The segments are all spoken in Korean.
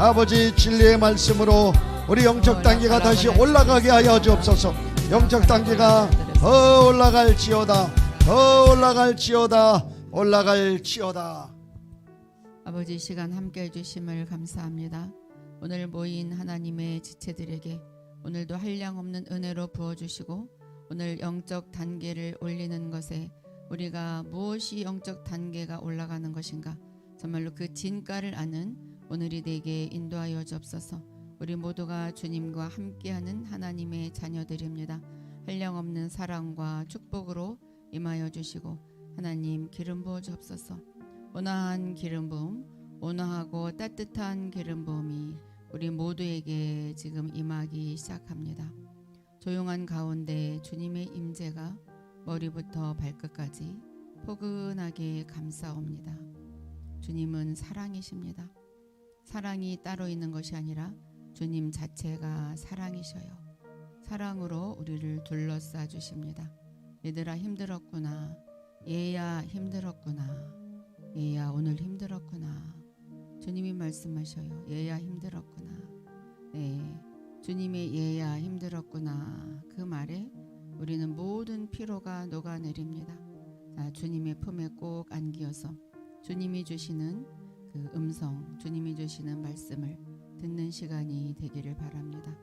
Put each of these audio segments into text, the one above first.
아버지 진리의 말씀으로 우리 영적 단계가 다시 올라가게 하여 주옵소서. 영적 단계가 더 올라갈지어다, 더 올라갈지어다, 올라갈지어다. 아버지, 이 시간 함께 해주심을 감사합니다. 오늘 모인 하나님의 지체들에게 오늘도 한량없는 은혜로 부어주시고, 오늘 영적 단계를 올리는 것에 우리가 무엇이 영적 단계가 올라가는 것인가, 정말로 그 진가를 아는 오늘이 되게 인도하여 주옵소서. 우리 모두가 주님과 함께하는 하나님의 자녀들입니다. 한량없는 사랑과 축복으로 임하여 주시고, 하나님 기름 부어 주옵소서. 온화한 기름 부음, 온화하고 따뜻한 기름 부음이 우리 모두에게 지금 임하기 시작합니다. 조용한 가운데 주님의 임재가 머리부터 발끝까지 포근하게 감싸옵니다. 주님은 사랑이십니다. 사랑이 따로 있는 것이 아니라 주님 자체가 사랑이셔요. 사랑으로 우리를 둘러싸 주십니다. 얘들아 힘들었구나. 얘야 힘들었구나. 얘야 오늘 힘들었구나. 주님이 말씀하셔요. 얘야 힘들었구나. 네, 주님의 얘야 힘들었구나. 그 말에 우리는 모든 피로가 녹아내립니다. 자, 주님의 품에 꼭 안기어서 주님이 주시는 그 음성, 주님이 주시는 말씀을 듣는 시간이 되기를 바랍니다.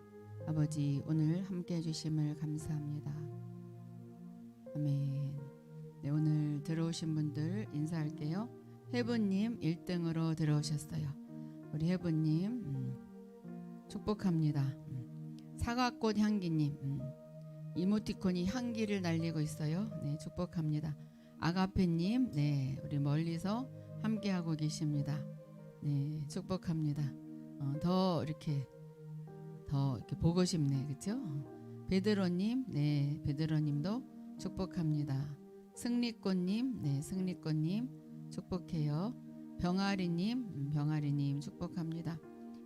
아버지, 오늘 함께 해주심을 감사합니다. 아멘. 네, 오늘 들어오신 분들 인사할게요. 해부님 1등으로 들어오셨어요. 우리 해부님 축복합니다. 사과꽃 향기님 이모티콘이 향기를 날리고 있어요. 네, 축복합니다. 아가페님, 네, 우리 멀리서 함께하고 계십니다. 네, 축복합니다. 더 이렇게 보고 싶네, 그렇죠? 베드로님, 네, 베드로님도 축복합니다. 승리꽃님, 네, 승리꽃님 축복해요. 병아리님, 병아리님 축복합니다.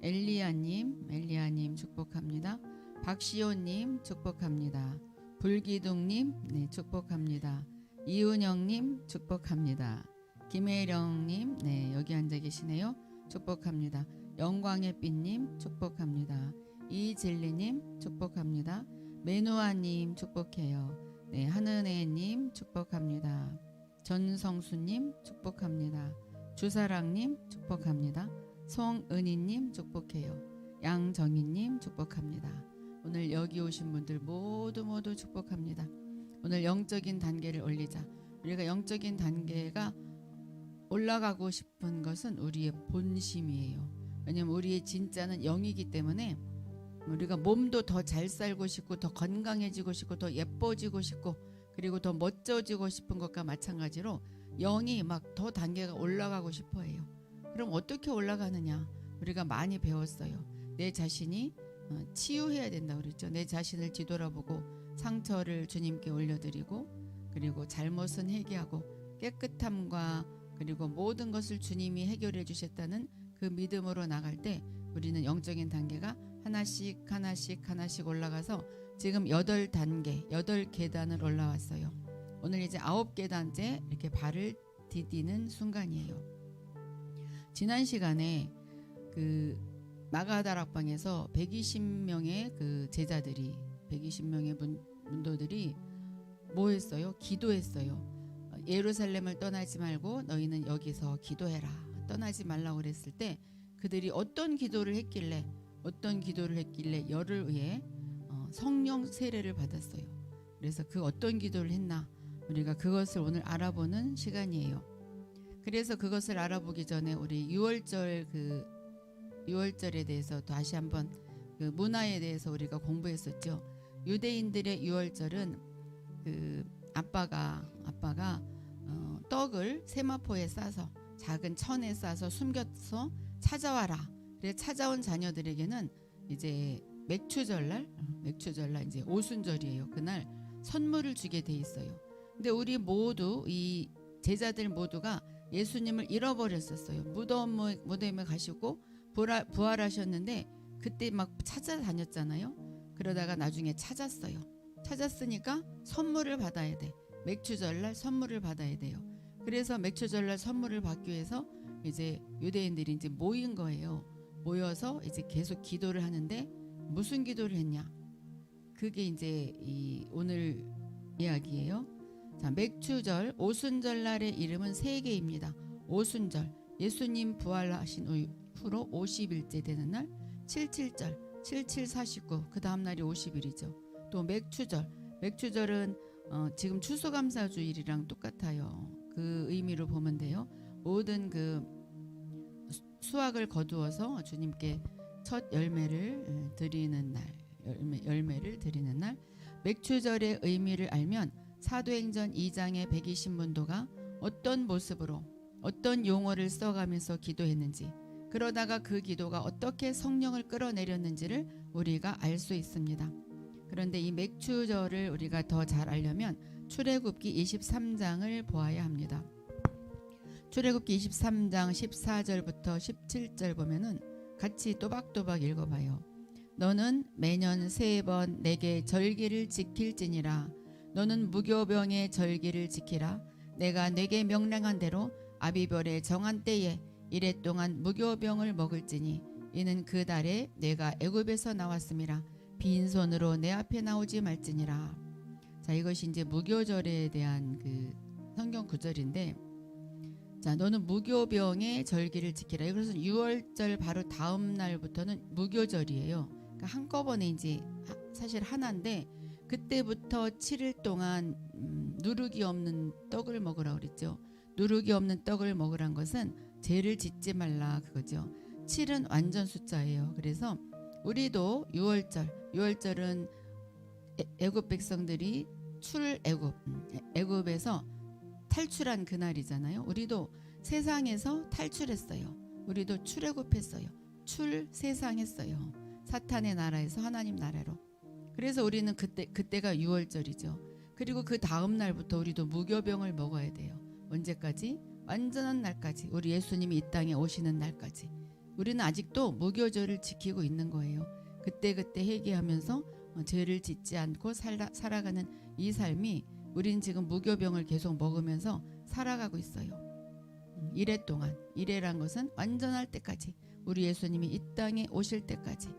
엘리야님 축복합니다. 박시호님 축복합니다. 불기둥님, 네, 축복합니다. 이은영님 축복합니다. 김혜령님, 네, 여기 앉아 계시네요. 축복합니다. 영광의 빛님 축복합니다. 이진리님 축복합니다. 메누아님 축복해요. 네, 한은혜님 축복합니다. 전성수님 축복합니다. 주사랑님 축복합니다. 송은희님 축복해요. 양정희님 축복합니다. 오늘 여기 오신 분들 모두 축복합니다. 오늘 영적인 단계를 올리자. 우리가 영적인 단계가 올라가고 싶은 것은 우리의 본심이에요. 왜냐하면 우리의 진짜는 영이기 때문에 우리가 몸도 더 잘 살고 싶고 더 건강해지고 싶고 더 예뻐지고 싶고 그리고 더 멋져지고 싶은 것과 마찬가지로 영이 막 더 단계가 올라가고 싶어 해요. 그럼 어떻게 올라가느냐? 우리가 많이 배웠어요. 내 자신이 치유해야 된다 그랬죠. 내 자신을 뒤돌아보고 상처를 주님께 올려드리고 그리고 잘못은 회개하고 깨끗함과 그리고 모든 것을 주님이 해결해 주셨다는 그 믿음으로 나갈 때 우리는 영적인 단계가 하나씩 올라가서 지금 8단계, 8계단을 올라왔어요. 오늘 이제 9계단째 이렇게 발을 디디는 순간이에요. 지난 시간에 그 마가다락방에서 120명의 그 제자들이 120명의 문도들이 뭐 했어요? 기도했어요. 예루살렘을 떠나지 말고 너희는 여기서 기도해라. 떠나지 말라고 그랬을 때 그들이 어떤 기도를 했길래 열을 위해 성령 세례를 받았어요. 그래서 그 어떤 기도를 했나 우리가 그것을 오늘 알아보는 시간이에요. 그래서 그것을 알아보기 전에 우리 6월절에 대해서 다시 한번 그 문화에 대해서 우리가 공부했었죠. 유대인들의 6월절은 그 아빠가 떡을 세마포에 싸서 작은 천에 싸서 숨겨서 찾아와라. 그래서 찾아온 자녀들에게는 이제 맥추절날 이제 오순절이에요. 그날 선물을 주게 돼 있어요. 근데 우리 모두 이 제자들 모두가 예수님을 잃어버렸었어요. 무덤에 가시고 부활하셨는데 그때 막 찾아다녔잖아요. 그러다가 나중에 찾았어요. 찾았으니까 선물을 받아야 돼. 맥추절날 선물을 받아야 돼요. 그래서 맥추절날 선물을 받기 위해서 이제 유대인들이 이제 모인 거예요. 모여서 이제 계속 기도를 하는데 무슨 기도를 했냐? 그게 이제 이 오늘 이야기예요. 자, 맥추절 오순절 날의 이름은 세 개입니다. 오순절, 예수님 부활하신 후로 50일째 되는 날. 77절, 7749, 그 다음 날이 50일이죠. 또 맥추절, 맥추절은 지금 추수감사주일이랑 똑같아요. 그 의미로 보면 돼요. 모든 그 수확을 거두어서 주님께 첫 열매를 드리는 날, 열매를 드리는 날. 맥추절의 의미를 알면 사도행전 2장의 120문도가 어떤 모습으로 어떤 용어를 써가면서 기도했는지, 그러다가 그 기도가 어떻게 성령을 끌어내렸는지를 우리가 알 수 있습니다. 그런데 이 맥추절을 우리가 더 잘 알려면 출애굽기 23장을 보아야 합니다. 출애굽기 23장 14절부터 17절 보면은 같이 또박또박 읽어봐요. 너는 매년 3번 내게 절기를 지킬지니라. 너는 무교병의 절기를 지키라. 내가 내게 명령한 대로 아비별의 정한 때에 이래 동안 무교병을 먹을지니 이는 그 달에 내가 애굽에서 나왔음이라. 빈손으로 내 앞에 나오지 말지니라. 자, 이것이 이제 무교절에 대한 그 성경 구절인데, 자, 너는 무교병의 절기를 지키라. 이것은 6월절 바로 다음 날부터는 무교절이에요. 그러니까 한꺼번에 이제 사실 하나인데 그때부터 7일 동안 누룩이 없는 떡을 먹으라 그랬죠. 누룩이 없는 떡을 먹으란 것은 죄를 짓지 말라 그거죠. 7은 완전 숫자예요. 그래서 우리도 6월절은 애굽 백성들이 애굽에서 탈출한 그날이잖아요. 우리도 세상에서 탈출했어요. 우리도 출애굽했어요. 세상했어요. 사탄의 나라에서 하나님 나라로. 그래서 우리는 그때가 6월절이죠. 그리고 그 다음 날부터 우리도 무교병을 먹어야 돼요. 언제까지? 완전한 날까지. 우리 예수님이 이 땅에 오시는 날까지. 우리는 아직도 무교절을 지키고 있는 거예요. 그때그때 회개하면서 죄를 짓지 않고 살아가는 이 삶이, 우리는 지금 무교병을 계속 먹으면서 살아가고 있어요. 이래 동안, 이래란 것은 완전할 때까지, 우리 예수님이 이 땅에 오실 때까지,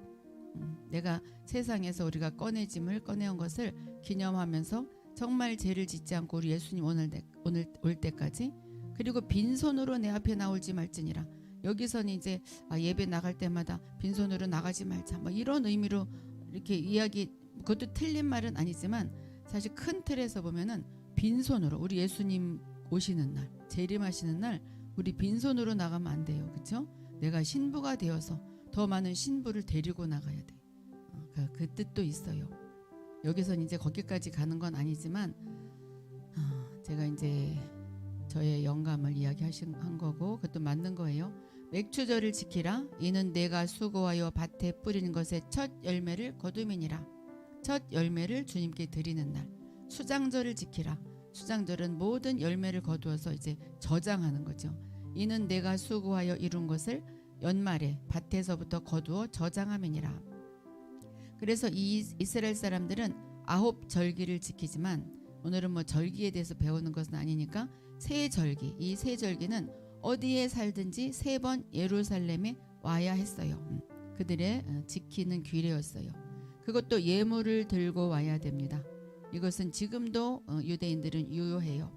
내가 세상에서 우리가 꺼내온 것을 기념하면서 정말 죄를 짓지 않고 우리 예수님 오늘 올 때까지, 그리고 빈손으로 내 앞에 나올지 말지니라. 여기서는 이제 예배 나갈 때마다 빈손으로 나가지 말자, 뭐 이런 의미로 이렇게 이야기, 그것도 틀린 말은 아니지만 사실 큰 틀에서 보면은 빈손으로, 우리 예수님 오시는 날, 재림하시는 날 우리 빈손으로 나가면 안 돼요. 그렇죠? 내가 신부가 되어서 더 많은 신부를 데리고 나가야 돼. 그 뜻도 있어요. 여기서는 이제 거기까지 가는 건 아니지만 제가 이제 저의 영감을 이야기한 거고 그것도 맞는 거예요. 맥추절을 지키라. 이는 내가 수고하여 밭에 뿌리는 것의 첫 열매를 거두미니라. 첫 열매를 주님께 드리는 날. 수장절을 지키라. 수장절은 모든 열매를 거두어서 이제 저장하는 거죠. 이는 내가 수고하여 이룬 것을 연말에 밭에서부터 거두어 저장함이니라. 그래서 이 이스라엘 사람들은 9절기를 지키지만, 오늘은 뭐 절기에 대해서 배우는 것은 아니니까 세 절기, 이 세 절기는 어디에 살든지 3번 예루살렘에 와야 했어요. 그들의 지키는 규례였어요. 그것도 예물을 들고 와야 됩니다. 이것은 지금도 유대인들은 유효해요.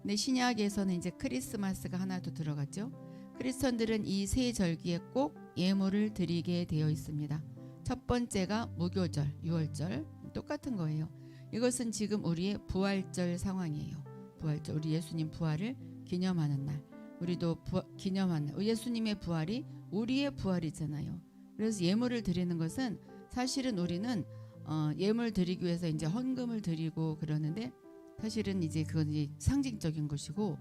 근데 신약에서는 이제 크리스마스가 하나 더 들어갔죠. 크리스천들은 이 세 절기에 꼭 예물을 드리게 되어 있습니다. 첫 번째가 무교절, 6월절, 똑같은 거예요. 이것은 지금 우리의 부활절 상황이에요. 부활절, 우리 예수님 부활을 기념하는 날. 우리도 기념하는, 예수님의 부활이 우리의 부활이잖아요. 그래서 예물을 드리는 것은, 사실은 우리는 예물 드리기 위해서 이제 헌금을 드리고 그러는데, 사실은 이제 그건 이제 상징적인 것이고,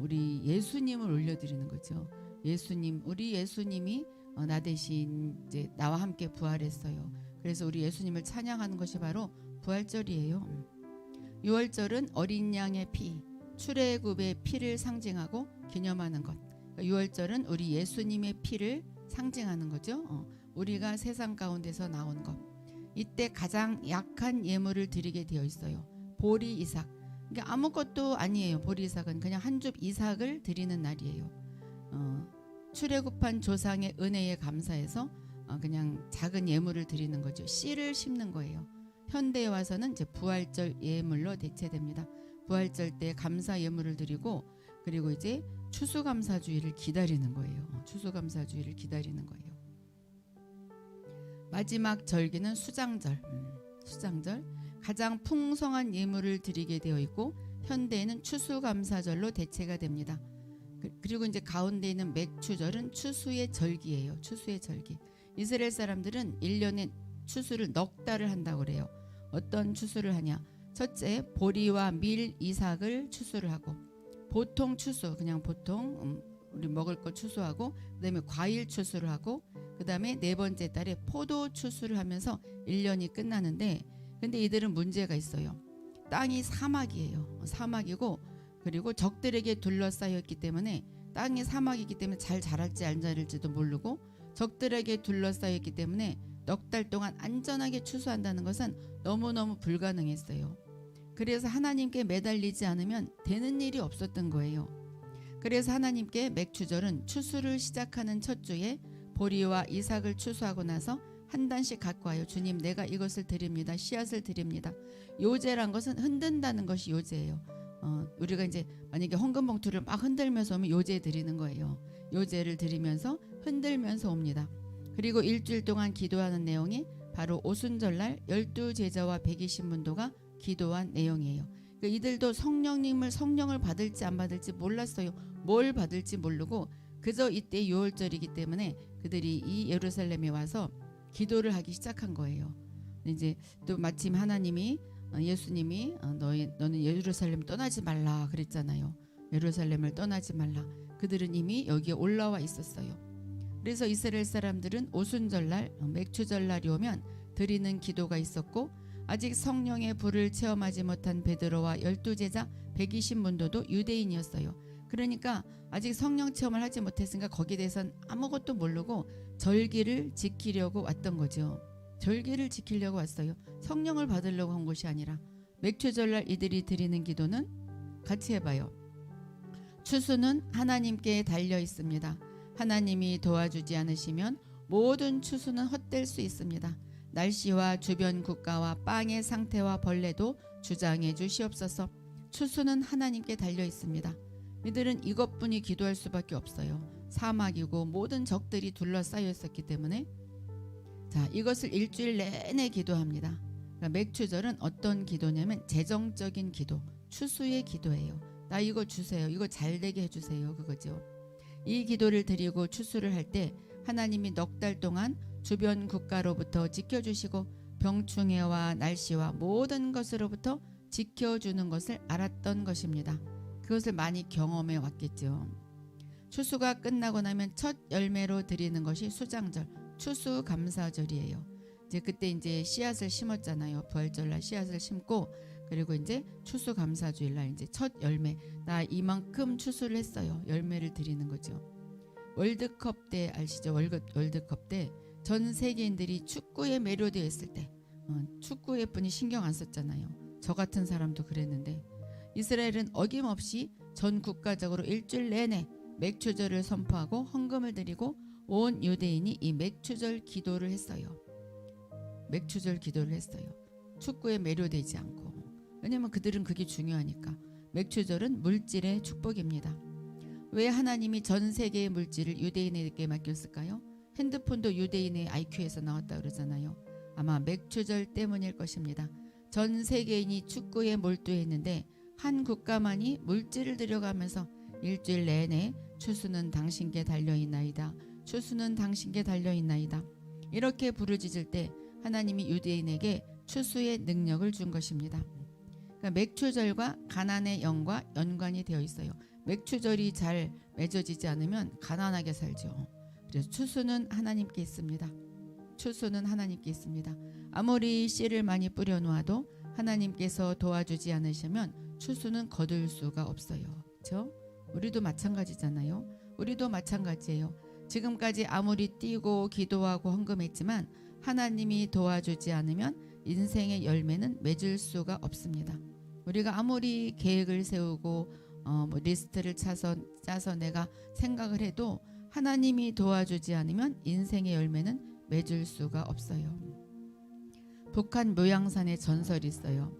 우리 예수님을 올려드리는 거죠. 예수님, 우리 예수님이 나 대신 이제 나와 함께 부활했어요. 그래서 우리 예수님을 찬양하는 것이 바로 부활절이에요. 6월절은 어린 양의 피, 출애굽의 피를 상징하고 기념하는 것. 6월절은 우리 예수님의 피를 상징하는 거죠. 우리가 세상 가운데서 나온 것. 이때 가장 약한 예물을 드리게 되어 있어요. 보리 이삭. 그러니까 아무것도 아니에요. 보리 이삭은 그냥 한 줍 이삭을 드리는 날이에요. 출애굽한 조상의 은혜에 감사해서 그냥 작은 예물을 드리는 거죠. 씨를 심는 거예요. 현대에 와서는 이제 부활절 예물로 대체됩니다. 부활절 때 감사 예물을 드리고 그리고 이제 추수감사주의를 기다리는 거예요. 추수감사주의를 기다리는 거예요. 마지막 절기는 수장절. 수장절 가장 풍성한 예물을 드리게 되어 있고 현대에는 추수감사절로 대체가 됩니다. 그리고 이제 가운데 있는 맥추절은 추수의 절기예요. 추수의 절기. 이스라엘 사람들은 1년에 추수를 넉 달을 한다고 그래요. 어떤 추수를 하냐? 첫째, 보리와 밀, 이삭을 추수를 하고 보통 추수, 그냥 보통 우리 먹을 거 추수하고 그다음에 과일 추수를 하고 그다음에 네 번째 달에 포도 추수를 하면서 1년이 끝나는데 근데 이들은 문제가 있어요. 땅이 사막이에요. 사막이고 그리고 적들에게 둘러싸여 있기 때문에 땅이 사막이기 때문에 잘 자랄지 안 자랄지도 모르고 적들에게 둘러싸여 있기 때문에 넉 달 동안 안전하게 추수한다는 것은 너무너무 불가능했어요. 그래서 하나님께 매달리지 않으면 되는 일이 없었던 거예요. 그래서 하나님께 맥추절은 추수를 시작하는 첫 주에 보리와 이삭을 추수하고 나서 한 단씩 갖고 와요. 주님, 내가 이것을 드립니다. 씨앗을 드립니다. 요제란 것은 흔든다는 것이 요제예요. 우리가 이제 만약에 헌금 봉투를 막 흔들면서 오면 요제 드리는 거예요. 요제를 드리면서 흔들면서 옵니다. 그리고 일주일 동안 기도하는 내용이 바로 오순절날 12제자와 120문도가 기도한 내용이에요. 그러니까 이들도 성령을 받을지 안 받을지 몰랐어요. 뭘 받을지 모르고 그저 이때 6월절이기 때문에 그들이 이 예루살렘에 와서 기도를 하기 시작한 거예요. 이제 또 마침 하나님이 예수님이 너는 예루살렘 떠나지 말라 그랬잖아요. 예루살렘을 떠나지 말라. 그들은 이미 여기에 올라와 있었어요. 그래서 이스라엘 사람들은 오순절날 맥추절날이 오면 드리는 기도가 있었고 아직 성령의 불을 체험하지 못한 베드로와 12제자 120문도도 유대인이었어요. 그러니까 아직 성령 체험을 하지 못했으니까 거기에 대해서는 아무것도 모르고 절기를 지키려고 왔던 거죠. 절기를 지키려고 왔어요. 성령을 받으려고 한 것이 아니라. 맥추절날 이들이 드리는 기도는 같이 해봐요. 추수는 하나님께 달려 있습니다. 하나님이 도와주지 않으시면 모든 추수는 헛될 수 있습니다. 날씨와 주변 국가와 빵의 상태와 벌레도 주장해 주시옵소서. 추수는 하나님께 달려 있습니다. 이들은 이것뿐이 기도할 수밖에 없어요. 사막이고 모든 적들이 둘러싸여 있었기 때문에 자, 이것을 일주일 내내 기도합니다. 그러니까 맥추절은 어떤 기도냐면 재정적인 기도, 추수의 기도예요. 나 이거 주세요. 이거 잘 되게 해주세요. 그거죠. 이 기도를 드리고 추수를 할 때 하나님이 넉 달 동안 주변 국가로부터 지켜주시고 병충해와 날씨와 모든 것으로부터 지켜주는 것을 알았던 것입니다. 그것을 많이 경험해 왔겠죠. 추수가 끝나고 나면 첫 열매로 드리는 것이 수장절, 추수감사절이에요. 이제 그때 이제 씨앗을 심었잖아요. 부활절날 씨앗을 심고 그리고 이제 추수감사주일날 이제 첫 열매, 나 이만큼 추수를 했어요. 열매를 드리는 거죠. 월드컵 때 아시죠? 월드컵 때 전 세계인들이 축구에 매료되어 있을 때 축구에 뿐이 신경 안 썼잖아요. 저 같은 사람도 그랬는데 이스라엘은 어김없이 전 국가적으로 일주일 내내 맥추절을 선포하고 헌금을 드리고 온 유대인이 이 맥추절 기도를 했어요. 맥추절 기도를 했어요. 축구에 매료되지 않고. 왜냐면 그들은 그게 중요하니까. 맥추절은 물질의 축복입니다. 왜 하나님이 전 세계의 물질을 유대인에게 맡겼을까요? 핸드폰도 유대인의 IQ에서 나왔다 그러잖아요. 아마 맥추절 때문일 것입니다. 전 세계인이 축구에 몰두했는데 한 국가만이 물질을 들여가면서 일주일 내내 추수는 당신께 달려있나이다. 추수는 당신께 달려있나이다. 이렇게 부르짖을 때 하나님이 유대인에게 추수의 능력을 준 것입니다. 그러니까 맥추절과 가난의 영과 연관이 되어 있어요. 맥추절이 잘 맺어지지 않으면 가난하게 살죠. 그래서 추수는 하나님께 있습니다. 추수는 하나님께 있습니다. 아무리 씨를 많이 뿌려 놓아도 하나님께서 도와주지 않으시면 추수는 거둘 수가 없어요. 그렇죠? 우리도 마찬가지잖아요. 우리도 마찬가지예요. 지금까지 아무리 뛰고 기도하고 헌금했지만 하나님이 도와주지 않으면 인생의 열매는 맺을 수가 없습니다. 우리가 아무리 계획을 세우고 리스트를 짜서 내가 생각을 해도 하나님이 도와주지 않으면 인생의 열매는 맺을 수가 없어요. 북한 묘양산에 전설이 있어요.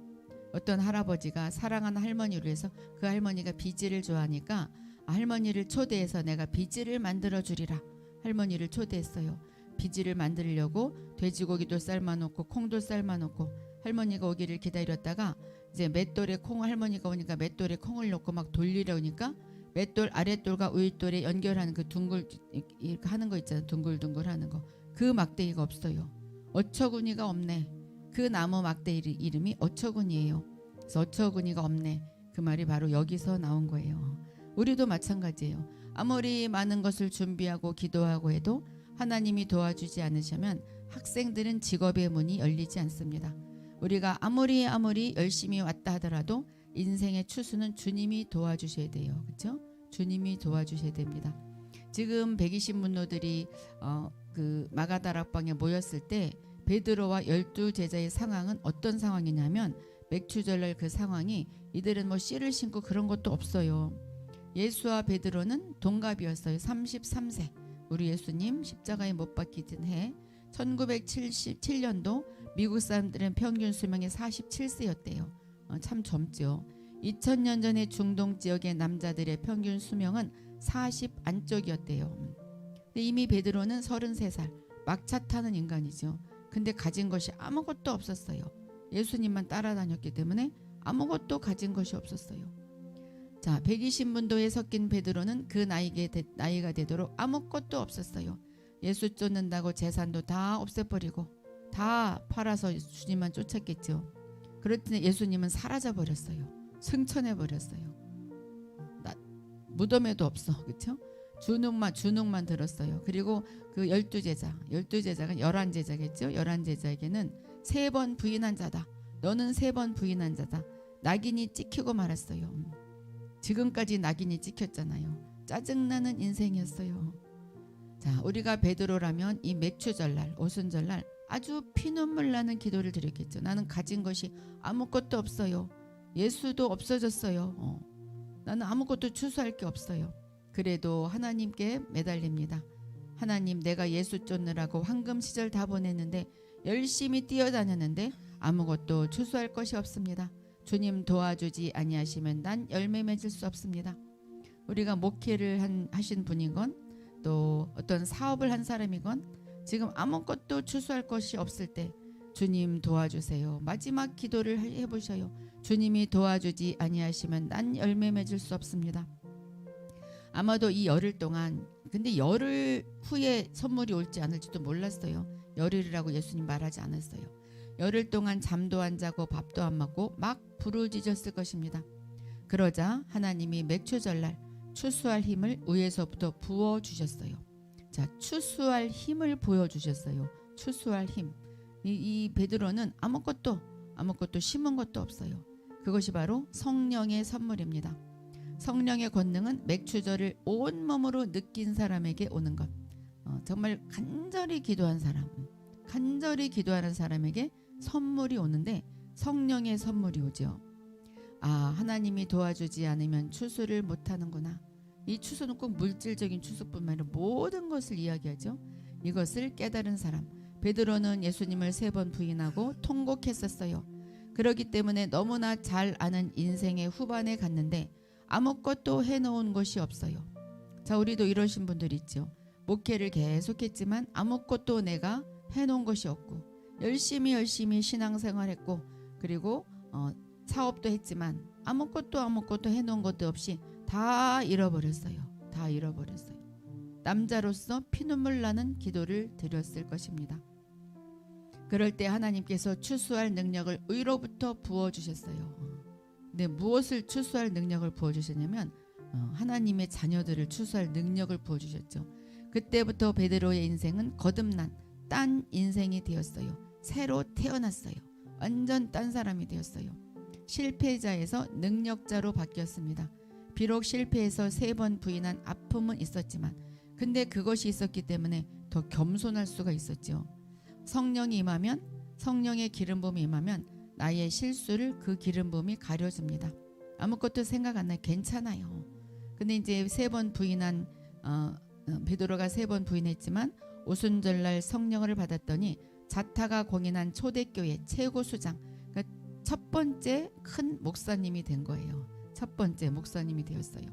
어떤 할아버지가 사랑하는 할머니를 위해서 그 할머니가 비지를 좋아하니까 할머니를 초대해서 내가 비지를 만들어 주리라. 할머니를 초대했어요. 비지를 만들려고 돼지고기도 삶아놓고 콩도 삶아놓고 할머니가 오기를 기다렸다가 이제 맷돌에 콩 할머니가 오니까 맷돌에 콩을 넣고 막 돌리려니까 맷돌 아랫돌과 윗돌에 연결하는 그 둥글 이렇게 하는 거 있잖아요. 둥글둥글 하는 거. 그 막대기가 없어요. 어처구니가 없네. 그 나무 막대기 이름이 어처구니예요. 그래서 어처구니가 없네. 그 말이 바로 여기서 나온 거예요. 우리도 마찬가지예요. 아무리 많은 것을 준비하고 기도하고 해도 하나님이 도와주지 않으시면 학생들은 직업의 문이 열리지 않습니다. 우리가 아무리 열심히 왔다 하더라도 인생의 추수는 주님이 도와주셔야 돼요. 그렇죠? 주님이 도와주셔야 됩니다. 지금 120문노들이 그 마가다락방에 모였을 때 베드로와 12제자의 상황은 어떤 상황이냐면 맥추절날 그 상황이 이들은 뭐 씨를 신고 그런 것도 없어요. 예수와 베드로는 동갑이었어요. 33세. 우리 예수님 십자가에 못 박히던 해 1977년도 미국 사람들은 평균 수명이 47세였대요. 참 젊죠. 2000년 전에 중동 지역의 남자들의 평균 수명은 40 안쪽이었대요. 근데 이미 베드로는 33살 막차 타는 인간이죠. 근데 가진 것이 아무것도 없었어요. 예수님만 따라다녔기 때문에 아무것도 가진 것이 없었어요. 자, 120문도에 섞인 베드로는 그 나이가 되도록 아무것도 없었어요. 예수 쫓는다고 재산도 다 없애버리고 다 팔아서 주님만 쫓았겠죠. 그랬더니 예수님은 사라져버렸어요. 승천해버렸어요. 무덤에도 없어. 그렇죠? 주눅만 들었어요. 그리고 그 12제자가 11제자겠죠. 11제자에게는 3번 부인한 자다. 너는 3번 부인한 자다. 낙인이 찍히고 말았어요. 지금까지 낙인이 찍혔잖아요. 짜증나는 인생이었어요. 자, 우리가 베드로라면 이 맥추절날, 오순절날 아주 피눈물 나는 기도를 드렸겠죠. 나는 가진 것이 아무것도 없어요. 예수도 없어졌어요. 나는 아무것도 추수할 게 없어요. 그래도 하나님께 매달립니다. 하나님, 내가 예수 쫓느라고 황금 시절 다 보냈는데 열심히 뛰어다녔는데 아무것도 추수할 것이 없습니다. 주님 도와주지 아니하시면 난 열매 맺을 수 없습니다. 우리가 목회를 하신 분이건 또 어떤 사업을 한 사람이건 지금 아무것도 추수할 것이 없을 때 주님 도와주세요. 마지막 기도를 해보셔요. 주님이 도와주지 아니하시면 난 열매 맺을 수 없습니다. 아마도 이 열흘 동안, 근데 열흘 후에 선물이 올지 않을지도 몰랐어요. 열흘이라고 예수님 말하지 않았어요. 열흘 동안 잠도 안 자고 밥도 안 먹고 막 부르짖었을 것입니다. 그러자 하나님이 맥추절날 추수할 힘을 위에서부터 부어주셨어요. 자, 추수할 힘을 보여주셨어요. 추수할 힘. 이 베드로는 아무것도 심은 것도 없어요. 그것이 바로 성령의 선물입니다. 성령의 권능은 맥추절을 온몸으로 느낀 사람에게 오는 것. 정말 간절히 기도하는 사람에게 선물이 오는데 성령의 선물이 오죠. 아, 하나님이 도와주지 않으면 추수를 못하는구나. 이 추수는 꼭 물질적인 추수뿐만 아니라 모든 것을 이야기하죠. 이것을 깨달은 사람. 베드로는 예수님을 3번 부인하고 통곡했었어요. 그렇기 때문에 너무나 잘 아는 인생의 후반에 갔는데 아무것도 해놓은 것이 없어요. 자, 우리도 이러신 분들 있죠. 목회를 계속했지만 아무것도 내가 해놓은 것이 없고 열심히 신앙생활했고 그리고 사업도 했지만 아무것도 해놓은 것도 없이 다 잃어버렸어요. 남자로서 피눈물 나는 기도를 드렸을 것입니다. 그럴 때 하나님께서 추수할 능력을 위로부터 부어주셨어요. 근데 무엇을 추수할 능력을 부어주셨냐면 하나님의 자녀들을 추수할 능력을 부어주셨죠. 그때부터 베드로의 인생은 거듭난 딴 인생이 되었어요. 새로 태어났어요. 완전 딴 사람이 되었어요. 실패자에서 능력자로 바뀌었습니다. 비록 실패해서 3번 부인한 아픔은 있었지만 근데 그것이 있었기 때문에 더 겸손할 수가 있었죠. 성령이 임하면, 성령의 기름 부음이 임하면 나의 실수를 그 기름 부음이 가려줍니다. 아무것도 생각 안 나요. 괜찮아요. 근데 이제 3번 부인한 베드로가 3번 부인했지만 오순절날 성령을 받았더니 자타가 공인한 초대교회 최고 수장, 그러니까 첫 번째 큰 목사님이 된 거예요. 첫 번째 목사님이 되었어요.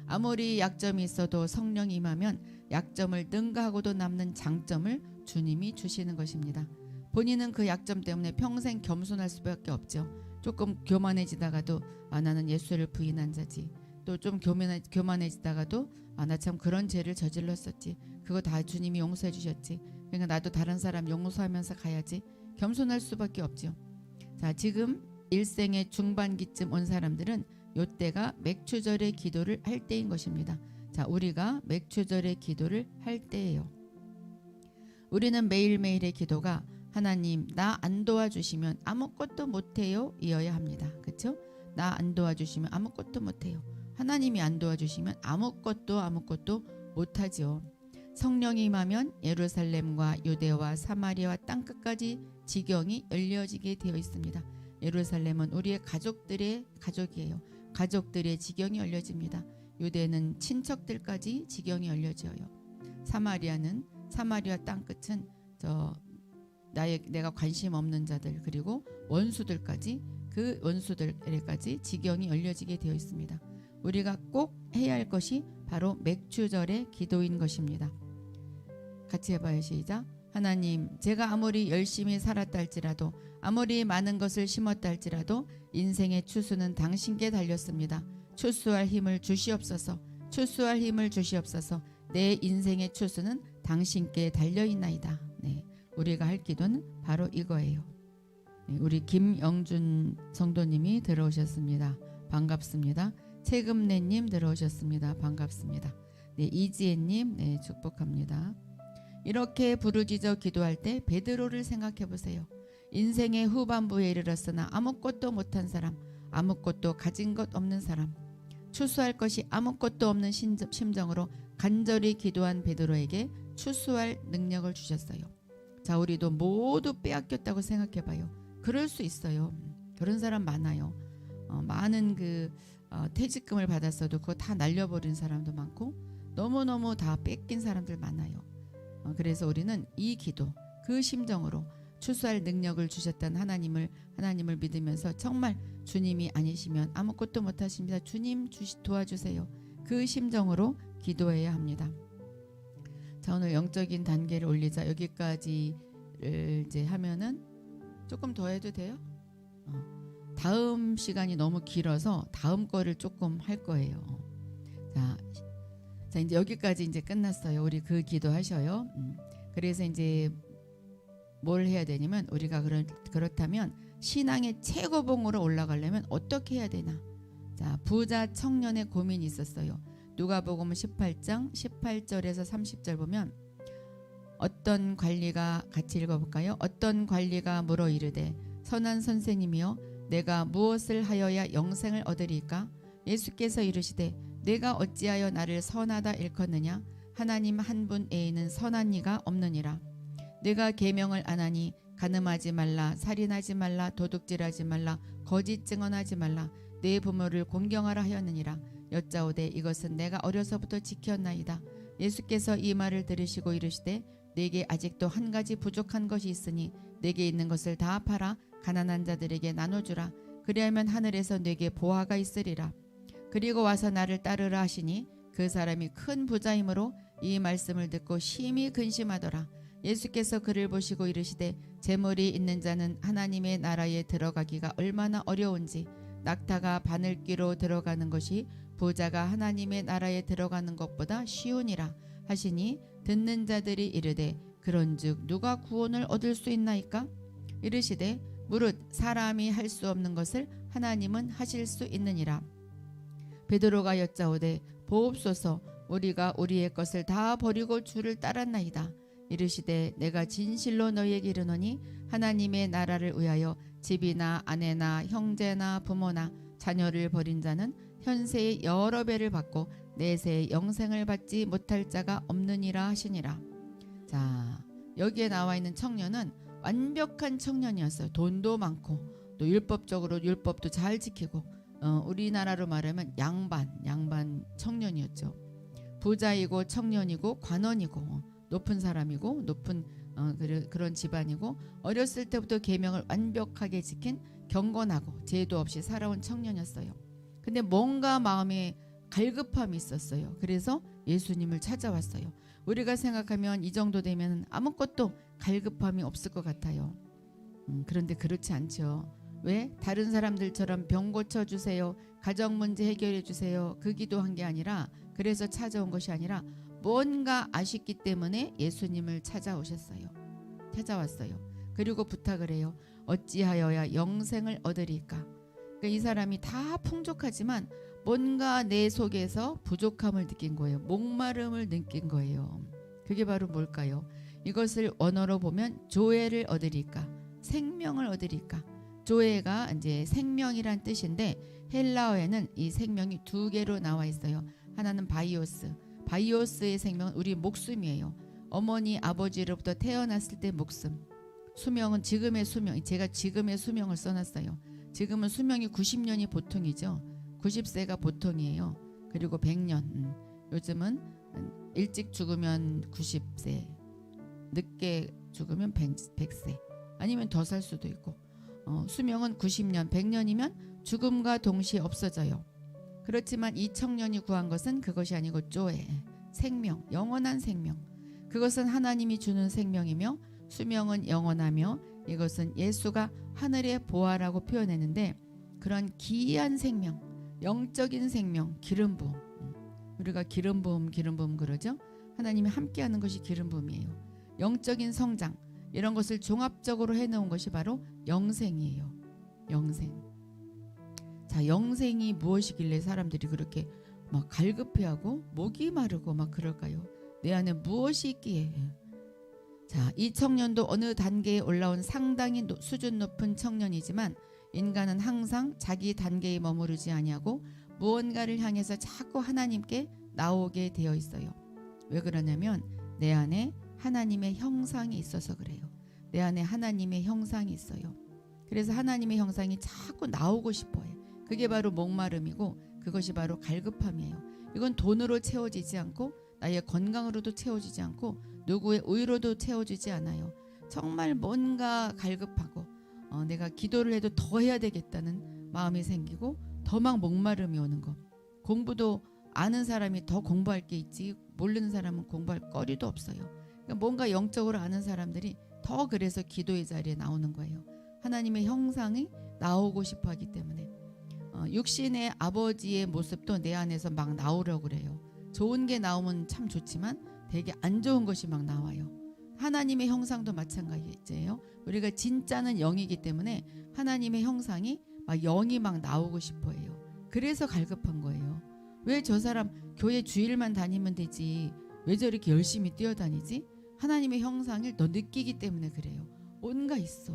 아무리 약점이 있어도 성령이 임하면 약점을 능가하고도 남는 장점을 주님이 주시는 것입니다. 본인은 그 약점 때문에 평생 겸손할 수밖에 없죠. 조금 교만해지다가도 나는 예수를 부인한 자지. 또 좀 교만해지다가도 나 참 그런 죄를 저질렀었지. 그거 다 주님이 용서해 주셨지. 그러니까 나도 다른 사람 용서하면서 가야지. 겸손할 수밖에 없죠. 자, 지금 일생의 중반기쯤 온 사람들은 요때가 맥추절의 기도를 할 때인 것입니다. 자, 우리가 맥추절의 기도를 할 때예요. 우리는 매일매일의 기도가 하나님 나 안 도와주시면 아무것도 못해요 이어야 합니다. 그렇죠? 나 안 도와주시면 아무것도 못해요. 하나님이 안 도와주시면 아무것도 못하죠. 성령이 임하면 예루살렘과 유대와 사마리아와 땅끝까지 지경이 열려지게 되어 있습니다. 예루살렘은 우리의 가족이에요. 가족들의 지경이 열려집니다. 유대는 친척들까지 지경이 열려져요. 사마리아 땅끝은 내가 관심 없는 자들 그리고 원수들까지 그 원수들에게까지 지경이 열려지게 되어 있습니다. 우리가 꼭 해야 할 것이 바로 맥추절의 기도인 것입니다. 같이 해봐요. 시작. 하나님, 제가 아무리 열심히 살았다 할지라도 아무리 많은 것을 심었다 할지라도 인생의 추수는 당신께 달렸습니다. 추수할 힘을 주시옵소서. 추수할 힘을 주시옵소서. 내 인생의 추수는 당신께 달려있나이다. 네, 우리가 할 기도는 바로 이거예요. 네, 우리 김영준 성도님이 들어오셨습니다. 반갑습니다. 최금래님 들어오셨습니다. 반갑습니다. 네, 이지혜님 네, 축복합니다. 이렇게 부르짖어 기도할 때 베드로를 생각해 보세요. 인생의 후반부에 이르렀으나 아무것도 못한 사람, 아무것도 가진 것 없는 사람, 추수할 것이 아무것도 없는 심정으로 간절히 기도한 베드로에게 추수할 능력을 주셨어요. 자, 우리도 모두 빼앗겼다고 생각해 봐요. 그럴 수 있어요. 그런 사람 많아요. 많은 퇴직금을 받았어도 그거 다 날려버린 사람도 많고 너무너무 다 뺏긴 사람들 많아요. 그래서 우리는 이 기도, 그 심정으로 추수할 능력을 주셨던 하나님을 믿으면서 정말 주님이 아니시면 아무것도 못하십니다. 주님 도와주세요. 그 심정으로 기도해야 합니다. 자, 오늘 영적인 단계를 올리자. 여기까지를 이제 하면은 조금 더 해도 돼요? 다음 시간이 너무 길어서 다음 거를 조금 할 거예요. 자, 이제 여기까지 이제 끝났어요. 우리 그 기도 하셔요. 그래서 이제 뭘 해야 되냐면 우리가 그렇다면 신앙의 최고봉으로 올라가려면 어떻게 해야 되나? 자, 부자 청년의 고민이 있었어요. 누가복음 18장 18절에서 30절 보면 어떤 관리가 같이 읽어볼까요? 어떤 관리가 물어 이르되 선한 선생님이여 내가 무엇을 하여야 영생을 얻으리까? 예수께서 이르시되 내가 어찌하여 나를 선하다 일컫느냐? 하나님 한 분 외에는 선한 이가 없느니라. 내가 계명을 안 하니 간음하지 말라, 살인하지 말라, 도둑질하지 말라, 거짓 증언하지 말라, 내 부모를 공경하라 하였느니라. 여짜오되 이것은 내가 어려서부터 지켰나이다. 예수께서 이 말을 들으시고 이르시되 내게 아직도 한 가지 부족한 것이 있으니 내게 있는 것을 다 팔아 가난한 자들에게 나눠주라. 그리하면 하늘에서 내게 보화가 있으리라. 그리고 와서 나를 따르라 하시니 그 사람이 큰 부자이므로 이 말씀을 듣고 심히 근심하더라. 예수께서 그를 보시고 이르시되 재물이 있는 자는 하나님의 나라에 들어가기가 얼마나 어려운지 낙타가 바늘귀로 들어가는 것이 부자가 하나님의 나라에 들어가는 것보다 쉬우니라 하시니 듣는 자들이 이르되 그런즉 누가 구원을 얻을 수 있나이까? 이르시되 무릇 사람이 할 수 없는 것을 하나님은 하실 수 있느니라. 베드로가 여짜오되 보옵소서 우리가 우리의 것을 다 버리고 주를 따랐나이다. 이르시되 내가 진실로 너희에게 이르노니 하나님의 나라를 위하여 집이나 아내나 형제나 부모나 자녀를 버린 자는 현세의 여러 배를 받고 내세의 영생을 받지 못할 자가 없느니라 하시니라. 자, 여기에 나와 있는 청년은 완벽한 청년이었어요. 돈도 많고 또 율법적으로 율법도 잘 지키고 우리나라로 말하면 양반 청년이었죠. 부자이고 청년이고 관원이고 높은 사람이고 높은 그런 집안이고 어렸을 때부터 계명을 완벽하게 지킨 경건하고 죄도 없이 살아온 청년이었어요. 근데 뭔가 마음에 갈급함이 있었어요. 그래서 예수님을 찾아왔어요. 우리가 생각하면 이 정도 되면 아무것도 갈급함이 없을 것 같아요. 그런데 그렇지 않죠. 왜? 다른 사람들처럼 병 고쳐주세요, 가정 문제 해결해 주세요, 그 기도한 게 아니라, 그래서 찾아온 것이 아니라 뭔가 아쉽기 때문에 예수님을 찾아왔어요. 그리고 부탁을 해요. 어찌하여야 영생을 얻으리까. 그러니까 이 사람이 다 풍족하지만 뭔가 내 속에서 부족함을 느낀 거예요. 목마름을 느낀 거예요. 그게 바로 뭘까요? 이것을 원어로 보면 조회를 얻으리까, 생명을 얻으리까. 조회가 이제 생명이란 뜻인데 헬라어에는 이 생명이 두 개로 나와 있어요. 하나는 바이오스의 생명은 우리 목숨이에요. 어머니 아버지로부터 태어났을 때 목숨. 수명은 지금의 수명. 제가 지금의 수명을 써놨어요. 지금은 수명이 90년이 보통이죠. 90세가 보통이에요. 그리고 100년. 요즘은 일찍 죽으면 90세, 늦게 죽으면 100세, 아니면 더 살 수도 있고. 수명은 90년, 100년이면 죽음과 동시에 없어져요. 그렇지만 이 청년이 구한 것은 그것이 아니고 조에, 생명, 영원한 생명. 그것은 하나님이 주는 생명이며 수명은 영원하며 이것은 예수가 하늘의 보화라고 표현했는데, 그런 기이한 생명, 영적인 생명, 기름 부음. 우리가 기름 부음 그러죠. 하나님이 함께하는 것이 기름 부음이에요. 영적인 성장, 이런 것을 종합적으로 해놓은 것이 바로 영생이에요. 영생. 자, 영생이 무엇이길래 사람들이 그렇게 막 갈급해하고 목이 마르고 막 그럴까요? 내 안에 무엇이 있기에. 자, 이 청년도 어느 단계에 올라온 상당히 수준 높은 청년이지만 인간은 항상 자기 단계에 머무르지 아니하고 무언가를 향해서 자꾸 하나님께 나오게 되어 있어요. 왜 그러냐면 내 안에 하나님의 형상이 있어서 그래요. 내 안에 하나님의 형상이 있어요. 그래서 하나님의 형상이 자꾸 나오고 싶어해. 그게 바로 목마름이고 그것이 바로 갈급함이에요. 이건 돈으로 채워지지 않고 나의 건강으로도 채워지지 않고 누구의 의로도 채워지지 않아요. 정말 뭔가 갈급하고 내가 기도를 해도 더 해야 되겠다는 마음이 생기고 더 막 목마름이 오는 거. 공부도 아는 사람이 더 공부할 게 있지 모르는 사람은 공부할 거리도 없어요. 그러니까 뭔가 영적으로 아는 사람들이 더 그래서 기도의 자리에 나오는 거예요. 하나님의 형상이 나오고 싶어 하기 때문에. 육신의 아버지의 모습도 내 안에서 막 나오려고 그래요. 좋은 게 나오면 참 좋지만 되게 안 좋은 것이 막 나와요. 하나님의 형상도 마찬가지예요. 우리가 진짜는 영이기 때문에 하나님의 형상이 막 영이 막 나오고 싶어 해요. 그래서 갈급한 거예요. 왜 저 사람 교회 주일만 다니면 되지 왜 저렇게 열심히 뛰어다니지? 하나님의 형상을 더 느끼기 때문에 그래요. 뭔가 있어.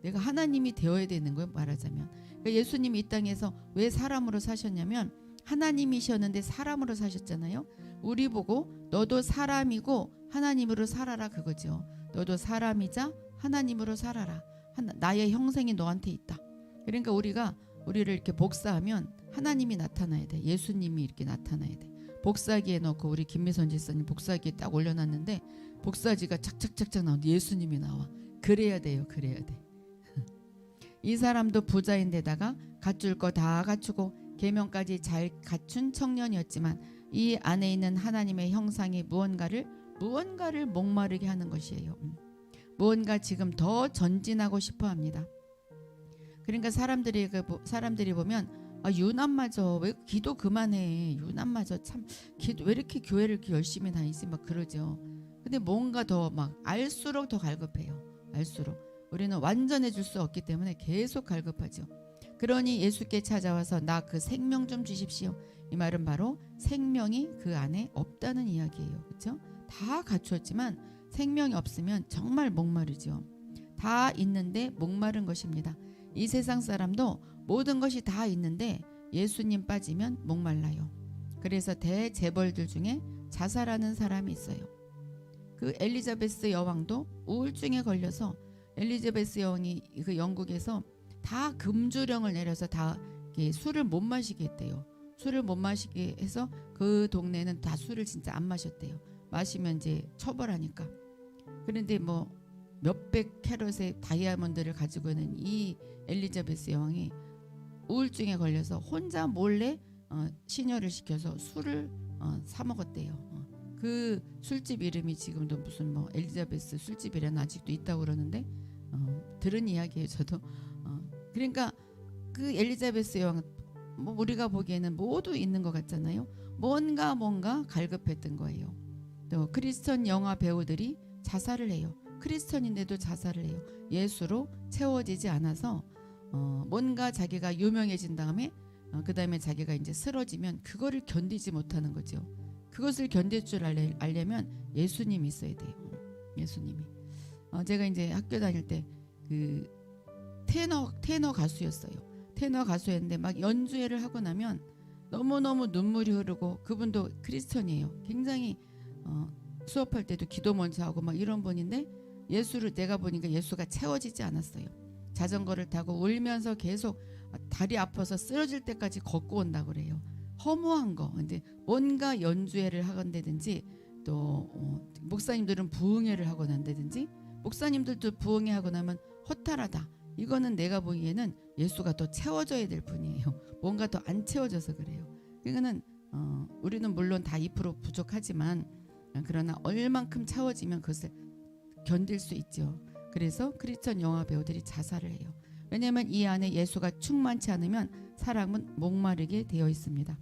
내가 하나님이 되어야 되는 거예요, 말하자면. 그러니까 예수님이 이 땅에서 왜 사람으로 사셨냐면 하나님이셨는데 사람으로 사셨잖아요. 우리 보고 너도 사람이고 하나님으로 살아라 그거죠. 너도 사람이자 하나님으로 살아라. 나의 형상이 너한테 있다. 그러니까 우리를 이렇게 복사하면 하나님이 나타나야 돼. 예수님이 이렇게 나타나야 돼. 복사기에 넣고 우리 김미선 집사님 복사기에 딱 올려놨는데 복사지가 착착착착 나오는데 예수님이 나와. 그래야 돼요. 그래야 돼. 이 사람도 부자인데다가 갖출 거 다 갖추고 계명까지 잘 갖춘 청년이었지만 이 안에 있는 하나님의 형상이 무언가를 목마르게 하는 것이에요. 무언가 지금 더 전진하고 싶어 합니다. 그러니까 사람들이 보면 유난마저 왜 기도 그만해. 유난마저 참 기도 왜 이렇게 교회를 이렇게 열심히 다니지 막 그러죠. 근데 뭔가 더 막 알수록 더 갈급해요. 알수록 우리는 완전해질 수 없기 때문에 계속 갈급하죠. 그러니 예수께 찾아와서 나 그 생명 좀 주십시오. 이 말은 바로 생명이 그 안에 없다는 이야기예요. 그렇죠? 다 갖추었지만 생명이 없으면 정말 목마르죠. 다 있는데 목마른 것입니다. 이 세상 사람도 모든 것이 다 있는데 예수님 빠지면 목말라요. 그래서 대재벌들 중에 자살하는 사람이 있어요. 그 엘리자베스 여왕도 우울증에 걸려서 엘리자베스 여왕이 그 영국에서 다 금주령을 내려서 다 술을 못 마시게 했대요. 술을 못 마시게 해서 그 동네는 다 술을 진짜 안 마셨대요. 마시면 이제 처벌하니까. 그런데 뭐 몇백 캐럿의 다이아몬드를 가지고 있는 이 엘리자베스 여왕이 우울증에 걸려서 혼자 몰래 시녀를 시켜서 술을 사 먹었대요. 그 술집 이름이 지금도 무슨 뭐 엘리자베스 술집이라는 아직도 있다고 그러는데 들은 이야기예요. 저도. 그러니까 그 엘리자베스 여왕 뭐 우리가 보기에는 모두 있는 것 같잖아요. 뭔가 갈급했던 거예요. 또 크리스천 영화 배우들이 자살을 해요. 크리스천인데도 자살을 해요. 예수로 채워지지 않아서 뭔가 자기가 유명해진 다음에 그 다음에 자기가 이제 쓰러지면 그거를 견디지 못하는 거죠. 그것을 견딜 줄 알려면 예수님이 있어야 돼요. 예수님이. 제가 이제 학교 다닐 때 그 테너 가수였어요. 테너 가수였는데 막 연주회를 하고 나면 너무너무 눈물이 흐르고, 그분도 크리스천이에요. 굉장히 수업할 때도 기도 먼저 하고 막 이런 분인데, 예수를 내가 보니까 예수가 채워지지 않았어요. 자전거를 타고 울면서 계속 다리 아파서 쓰러질 때까지 걷고 온다고 그래요. 허무한 거. 근데 뭔가 연주회를 하건다든지 또 목사님들은 부흥회를 하고 난다든지, 목사님들도 부흥회 하고 나면 허탈하다. 이거는 내가 보기에는 예수가 더 채워져야 될 분이에요. 뭔가 더 안 채워져서 그래요. 그러니까는 우리는 물론 다 2% 부족하지만 그러나 얼만큼 채워지면 그것을 견딜 수 있죠. 그래서 크리스천 영화 배우들이 자살을 해요. 왜냐하면 이 안에 예수가 충만치 않으면 사람은 목마르게 되어 있습니다.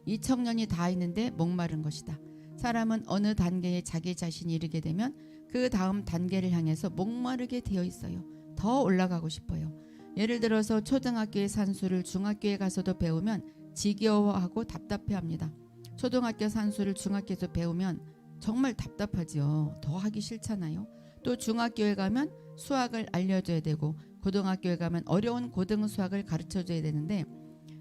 이 청년이 다 있는데 목마른 것이다. 사람은 어느 단계에 자기 자신이 이르게 되면 그 다음 단계를 향해서 목마르게 되어 있어요. 더 올라가고 싶어요. 예를 들어서 초등학교의 산수를 중학교에 가서도 배우면 지겨워하고 답답해합니다. 초등학교 산수를 중학교에서 배우면 정말 답답하지요. 더 하기 싫잖아요. 또 중학교에 가면 수학을 알려줘야 되고, 고등학교에 가면 어려운 고등 수학을 가르쳐줘야 되는데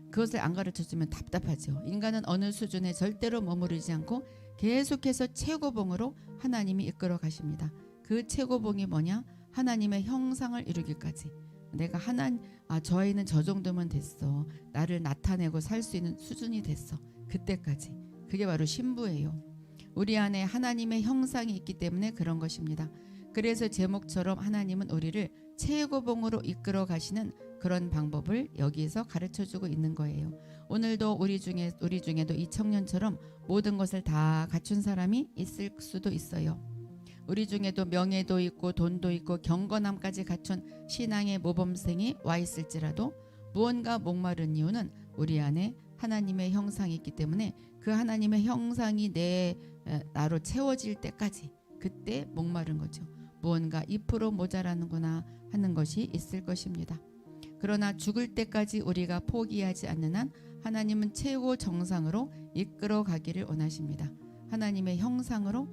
그것을 안 가르쳐주면 답답하죠. 인간은 어느 수준에 절대로 머무르지 않고 계속해서 최고봉으로 하나님이 이끌어 가십니다. 그 최고봉이 뭐냐? 하나님의 형상을 이루기까지. 내가 저 아이는 저 정도면 됐어. 나를 나타내고 살 수 있는 수준이 됐어. 그때까지. 그게 바로 신부예요. 우리 안에 하나님의 형상이 있기 때문에 그런 것입니다. 그래서 제목처럼 하나님은 우리를 최고봉으로 이끌어 가시는 그런 방법을 여기에서 가르쳐주고 있는 거예요. 오늘도 우리 중에도 이 청년처럼 모든 것을 다 갖춘 사람이 있을 수도 있어요. 우리 중에도 명예도 있고 돈도 있고 경건함까지 갖춘 신앙의 모범생이 와 있을지라도 무언가 목마른 이유는 우리 안에 하나님의 형상이 있기 때문에 그 하나님의 형상이 나로 채워질 때까지, 그때 목마른 거죠. 무언가 2% 모자라는구나 하는 것이 있을 것입니다. 그러나 죽을 때까지 우리가 포기하지 않는 한 하나님은 최고 정상으로 이끌어 가기를 원하십니다. 하나님의 형상으로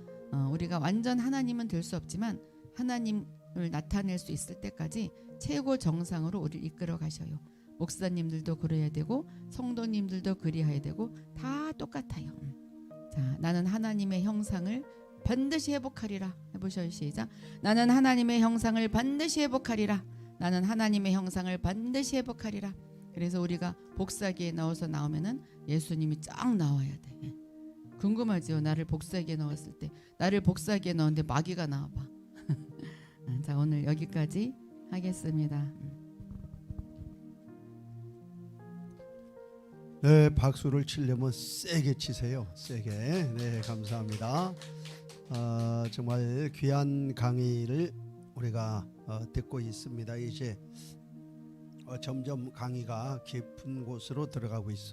우리가 완전 하나님은 될 수 없지만 하나님을 나타낼 수 있을 때까지 최고 정상으로 우리를 이끌어 가셔요. 목사님들도 그래야 되고 성도님들도 그리해야 되고 다 똑같아요. 자, 나는 하나님의 형상을 반드시 회복하리라. 해보셔요. 시작. 나는 하나님의 형상을 반드시 회복하리라. 나는 하나님의 형상을 반드시 회복하리라. 그래서 우리가 복사기에 넣어서 나오면은 예수님이 쫙 나와야 돼. 궁금하죠? 나를 복사기에 넣었을 때. 나를 복사기에 넣었는데 마귀가 나와봐. 자, 오늘 여기까지 하겠습니다. 네, 박수를 치려면 세게 치세요. 세게. 네, 감사합니다. 정말 귀한 강의를 우리가 듣고 있습니다. 이제 점점 강의가 깊은 곳으로 들어가고 있어요.